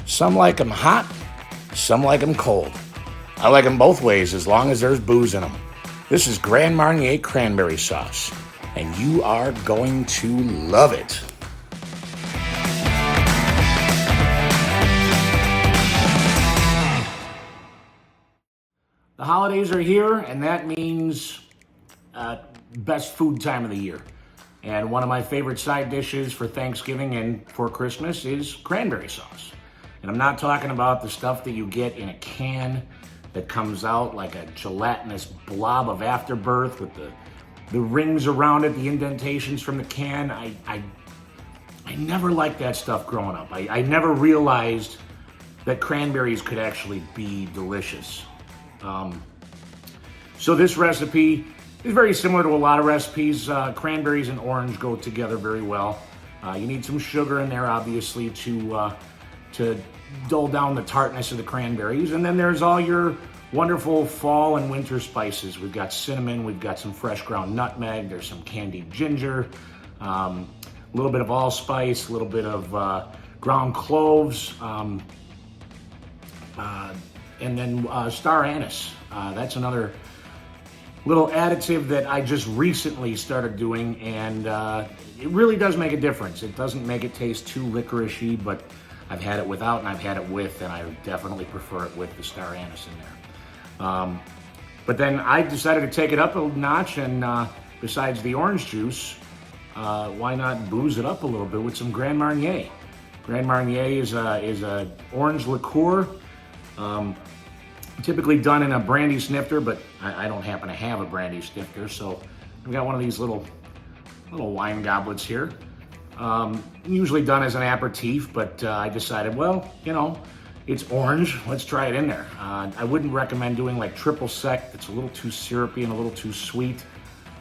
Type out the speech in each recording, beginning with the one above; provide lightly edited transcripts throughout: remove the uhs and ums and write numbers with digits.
Some like them hot, some like them cold. I like them both ways as long as there's booze in them. This is Grand Marnier Cranberry Sauce, and you are going to love it. The holidays are here, and that means best food time of the year. And one of my favorite side dishes for Thanksgiving and for Christmas is cranberry sauce. And I'm not talking about the stuff that you get in a can that comes out like a gelatinous blob of afterbirth with the rings around it, the indentations from the can. I never liked that stuff growing up. I never realized that cranberries could actually be delicious. So this recipe is very similar to a lot of recipes. Cranberries and orange go together very well. You need some sugar in there, obviously, to dull down the tartness of the cranberries. And then there's all your wonderful fall and winter spices. We've got cinnamon, we've got some fresh ground nutmeg, there's some candied ginger, a little bit of allspice, a little bit of ground cloves, and then star anise. That's another little additive that I just recently started doing, and it really does make a difference. It doesn't make it taste too licoricey, but I've had it without and I've had it with, and I definitely prefer it with the star anise in there. But then I decided to take it up a notch, and besides the orange juice, why not booze it up a little bit with some Grand Marnier? Grand Marnier is a orange liqueur, typically done in a brandy snifter, but I don't happen to have a brandy snifter, so I've got one of these little wine goblets here. Usually done as an aperitif, but I decided, well, it's orange, let's try it in there. I wouldn't recommend doing like triple sec. It's a little too syrupy and a little too sweet.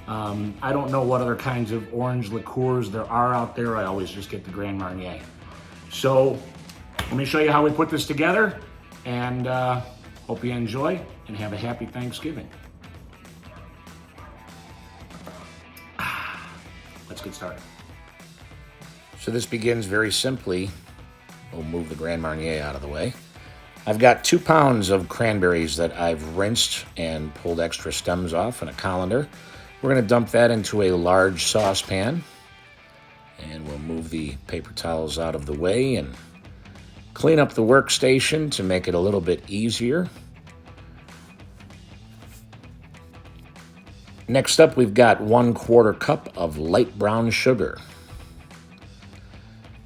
I don't know what other kinds of orange liqueurs there are out there. I always just get the Grand Marnier. So let me show you how we put this together, and hope you enjoy and have a happy Thanksgiving. Let's get started. So this begins very simply. We'll move the Grand Marnier out of the way. I've got 2 pounds of cranberries that I've rinsed and pulled extra stems off in a colander. We're going to dump that into a large saucepan, and we'll move the paper towels out of the way and clean up the workstation to make it a little bit easier. Next up, we've got 1/4 cup of light brown sugar.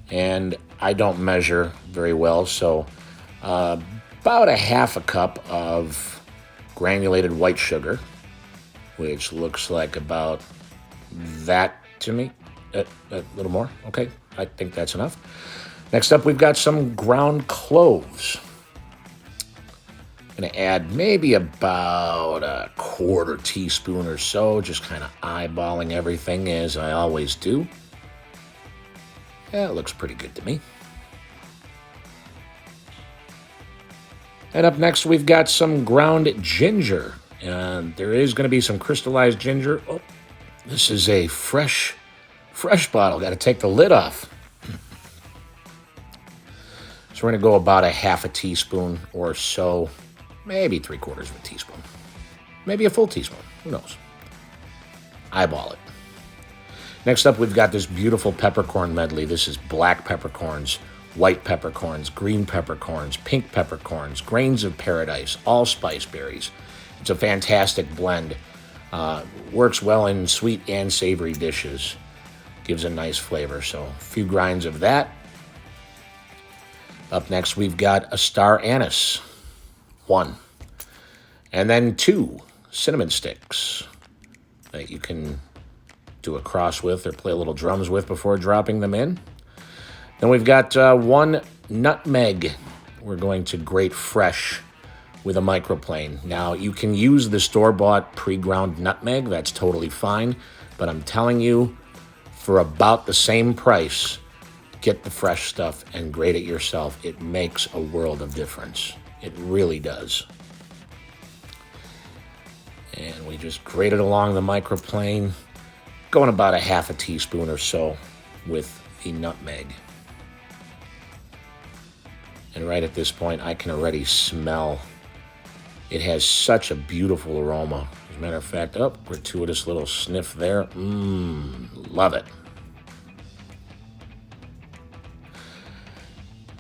And I don't measure very well, so about 1/2 cup of granulated white sugar, which looks like about that to me. A little more, okay, I think that's enough. Next up, we've got some ground cloves. I'm gonna add maybe about 1/4 teaspoon or so, just kind of eyeballing everything as I always do. Yeah, it looks pretty good to me. And up next, we've got some ground ginger. And there is going to be some crystallized ginger. Oh, this is a fresh bottle. Got to take the lid off. So we're going to go about 1/2 teaspoon or so. Maybe 3/4 teaspoon. Maybe a full teaspoon. Who knows? Eyeball it. Next up, we've got this beautiful peppercorn medley. This is black peppercorns, white peppercorns, green peppercorns, pink peppercorns, grains of paradise, allspice berries. It's a fantastic blend. Works well in sweet and savory dishes. Gives a nice flavor. So a few grinds of that. Up next, we've got a star anise. 1. And then 2 cinnamon sticks that you can do a cross with or play a little drums with before dropping them in. Then we've got 1 nutmeg. We're going to grate fresh with a microplane. Now, you can use the store-bought pre-ground nutmeg. That's totally fine. But I'm telling you, for about the same price, get the fresh stuff and grate it yourself. It makes a world of difference. It really does. And we just grate it along the microplane, going about 1/2 teaspoon or so with the nutmeg. And right at this point, I can already smell. It has such a beautiful aroma. As a matter of fact, gratuitous little sniff there. Love it.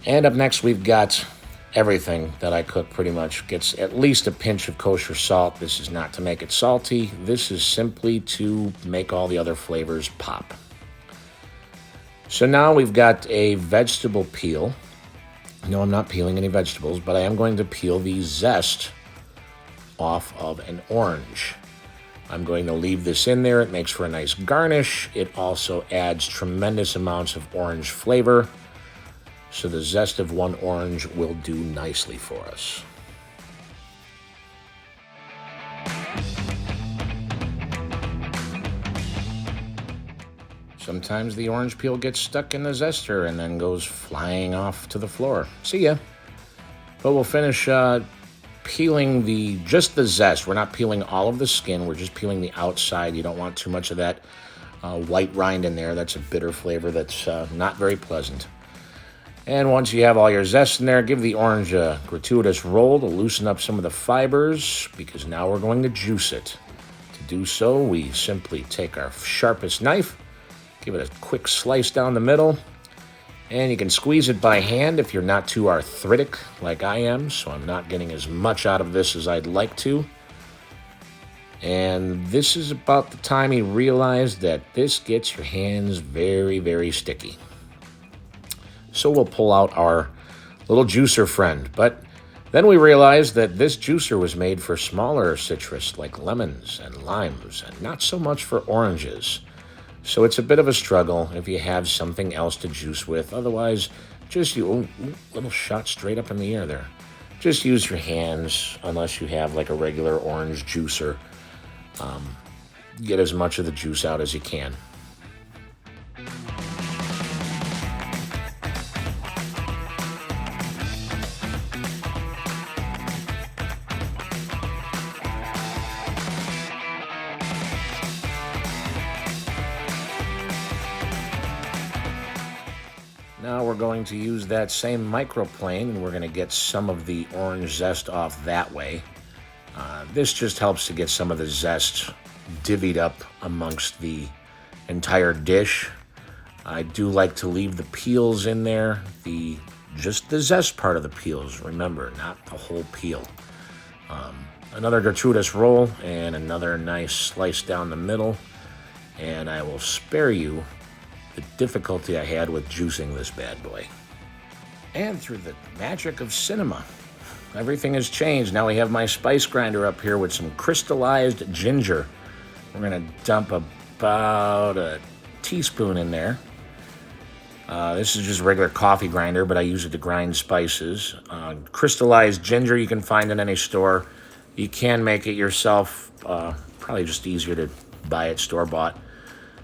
And up next, we've got everything that I cook pretty much gets at least a pinch of kosher salt. This is not to make it salty. This is simply to make all the other flavors pop. So now we've got a vegetable peel. No, I'm not peeling any vegetables, but I am going to peel the zest off of an orange. I'm going to leave this in there. It makes for a nice garnish. It also adds tremendous amounts of orange flavor. So the zest of one orange will do nicely for us. Sometimes the orange peel gets stuck in the zester and then goes flying off to the floor. See ya. But we'll finish peeling just the zest. We're not peeling all of the skin. We're just peeling the outside. You don't want too much of that white rind in there. That's a bitter flavor that's not very pleasant. And once you have all your zest in there, give the orange a gratuitous roll to loosen up some of the fibers, because now we're going to juice it. To do so, we simply take our sharpest knife, give it a quick slice down the middle, and you can squeeze it by hand if you're not too arthritic like I am, so I'm not getting as much out of this as I'd like to. And this is about the time you realize that this gets your hands very, very sticky. So we'll pull out our little juicer friend. But then we realized that this juicer was made for smaller citrus like lemons and limes, and not so much for oranges. So it's a bit of a struggle if you have something else to juice with. Otherwise, just little shot straight up in the air there. Just use your hands unless you have like a regular orange juicer. Get as much of the juice out as you can. Now we're going to use that same microplane, and we're going to get some of the orange zest off that way. This just helps to get some of the zest divvied up amongst the entire dish. I do like to leave the peels in there, just the zest part of the peels, remember, not the whole peel. Another gratuitous roll and another nice slice down the middle, and I will spare you the difficulty I had with juicing this bad boy. And through the magic of cinema, everything has changed. Now we have my spice grinder up here with some crystallized ginger. We're gonna dump about a teaspoon in there. This is just a regular coffee grinder, but I use it to grind spices. Crystallized ginger you can find in any store. You can make it yourself, probably just easier to buy it store-bought.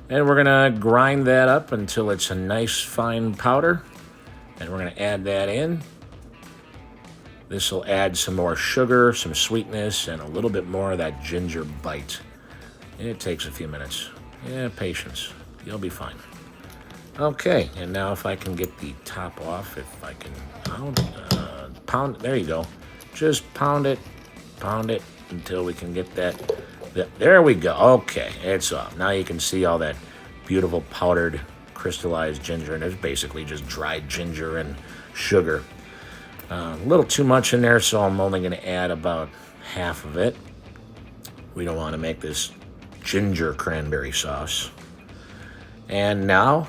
And we're gonna grind that up until it's a nice fine powder. And we're gonna add that in. This will add some more sugar, some sweetness, and a little bit more of that ginger bite. It takes a few minutes. Yeah, patience. You'll be fine. Okay, and now if I can get the top off, if I can pound, there you go. Just pound it until we can get that. There we go. Okay, it's off. Now you can see all that beautiful powdered crystallized ginger, and it's basically just dried ginger and sugar. A little too much in there, so I'm only going to add about half of it. We don't want to make this ginger cranberry sauce. And now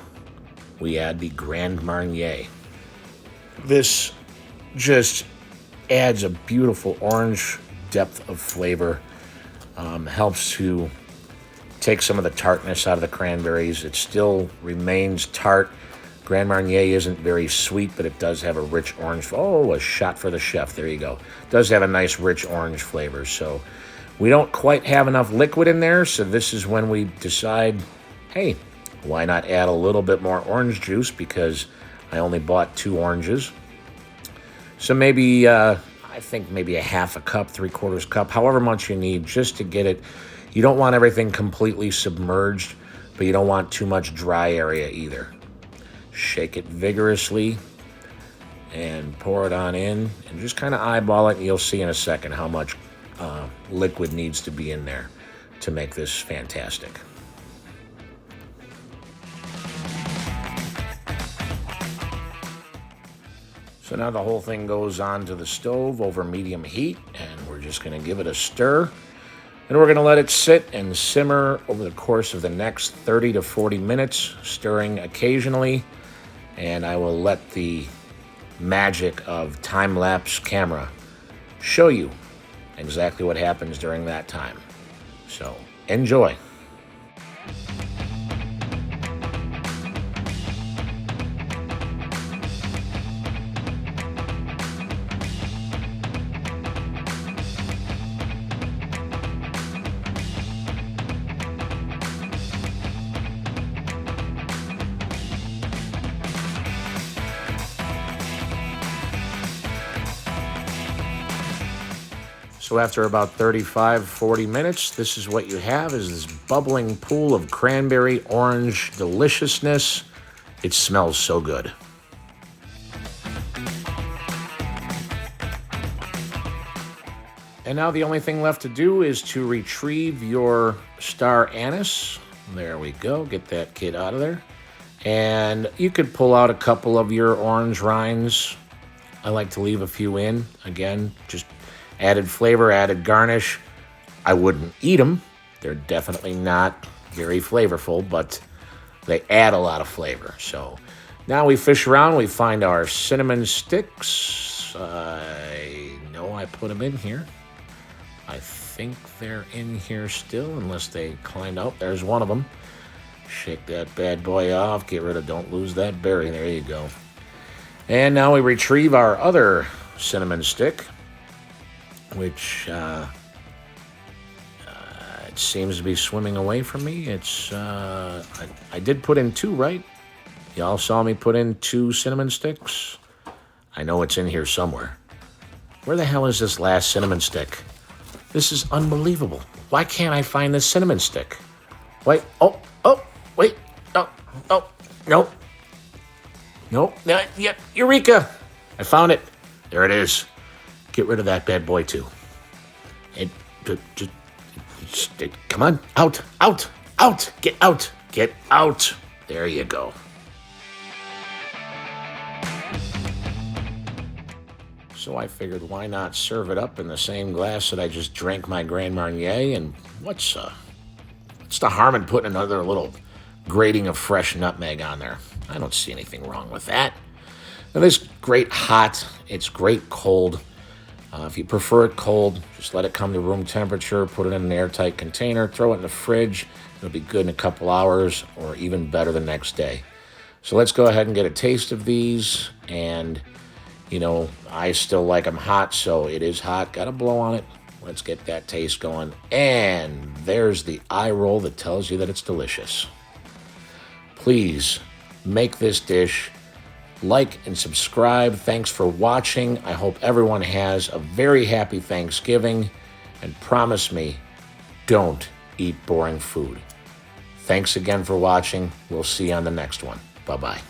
we add the Grand Marnier. This just adds a beautiful orange depth of flavor. Helps to take some of the tartness out of the cranberries. It still remains tart. Grand Marnier isn't very sweet, but it does have a rich orange. Oh, a shot for the chef. There you go. It does have a nice rich orange flavor. So we don't quite have enough liquid in there, so this is when we decide, hey, why not add a little bit more orange juice, because I only bought 2 oranges. So maybe, I think maybe a half a cup, 3/4 cup, however much you need, just to get it. You don't want everything completely submerged, but you don't want too much dry area either. Shake it vigorously, and pour it on in and just kind of eyeball it. And you'll see in a second how much liquid needs to be in there to make this fantastic. So now the whole thing goes onto the stove over medium heat, and we're just going to give it a stir. And we're going to let it sit and simmer over the course of the next 30 to 40 minutes, stirring occasionally. And I will let the magic of time-lapse camera show you exactly what happens during that time. So enjoy. So after about 35, 40 minutes, this is what you have, is this bubbling pool of cranberry orange deliciousness. It smells so good. And now the only thing left to do is to retrieve your star anise. There we go. Get that kid out of there. And you could pull out a couple of your orange rinds. I like to leave a few in. Again, just added flavor, added garnish. I wouldn't eat them. They're definitely not very flavorful, but they add a lot of flavor. So now we fish around. We find our cinnamon sticks. I know I put them in here. I think they're in here still, unless they climbed out. There's one of them. Shake that bad boy off. Get rid of, don't lose that berry. There you go. And now we retrieve our other cinnamon stick, which it seems to be swimming away from me. It's I did put in 2, right? Y'all saw me put in 2 cinnamon sticks. I know it's in here somewhere. Where the hell is this last cinnamon stick? This is unbelievable. Why can't I find this cinnamon stick? Wait, wait, nope. Yeah, Eureka! I found it. There it is. Get rid of that bad boy, too. And come on, out, get out. There you go. So I figured, why not serve it up in the same glass that I just drank my Grand Marnier? And what's the harm in putting another little grating of fresh nutmeg on there? I don't see anything wrong with that. Now, this is great hot. It's great cold. If you prefer it cold, just let it come to room temperature, put it in an airtight container, throw it in the fridge. It'll be good in a couple hours, or even better the next day. So let's go ahead and get a taste of these. And, I still like them hot, so it is hot. Got to blow on it. Let's get that taste going. And there's the eye roll that tells you that it's delicious. Please make this dish. Like and subscribe. Thanks for watching. I hope everyone has a very happy Thanksgiving. And promise me, don't eat boring food. Thanks again for watching. We'll see you on the next one. Bye-bye.